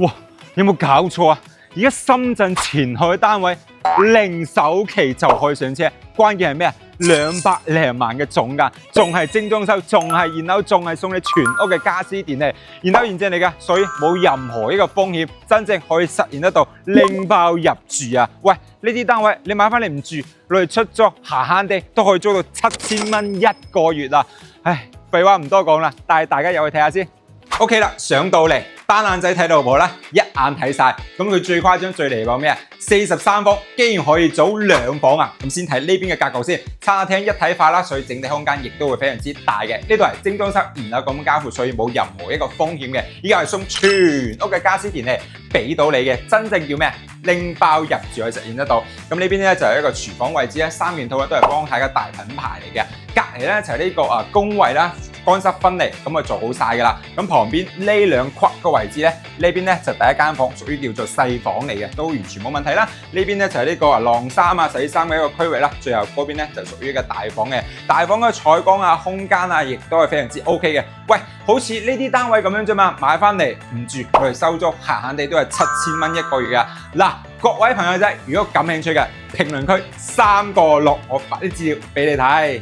哇，有冇搞錯啊？而家深圳前海單位零首期就可以上車，關鍵係咩啊？200零萬嘅總價，仲係精裝修，仲係送你全屋嘅家私電器，然後驗證嚟㗎，所以冇任何一個風險，真正可以實現得到拎包入住啊！喂，呢啲單位你買翻嚟唔住，攞嚟出租閒閒地都可以租到7000蚊一個月啊！唉，廢話唔多講啦，帶大家入去睇下先。OK 啦，上到嚟單眼仔睇到冇啦，一眼睇晒。咁佢最誇張、最離譜咩啊？43方竟然可以組2房啊！咁先睇呢邊嘅格局先，餐廳一體化啦，所以整體空間亦都會非常之大嘅。呢度係精裝修，然後咁交付，所以冇任何一個風險嘅。依家係送全屋嘅家私電器俾到你嘅，真正叫咩？拎包入住去實現得到。咁呢邊咧就係一個廚房位置咧，3件套都係光太嘅大品牌嚟嘅。隔離咧就係呢個工位啦。乾濕分離咁啊做好晒㗎啦，咁旁邊呢2框個位置咧，呢邊咧就第一間房，屬於叫做細房嚟嘅，都完全冇問題啦。呢邊咧就係呢個晾衫啊、洗衫嘅一個區域啦，最後嗰邊咧就屬於一個大房嘅，大房嘅採光啊、空間啊，亦都係非常之 OK 嘅。喂，好似呢啲單位咁樣啫嘛，買翻嚟唔住，佢哋收租，閒閒地都係7000蚊一個月㗎。嗱，各位朋友仔，如果感興趣嘅，評論區3個6，我發啲資料俾你睇。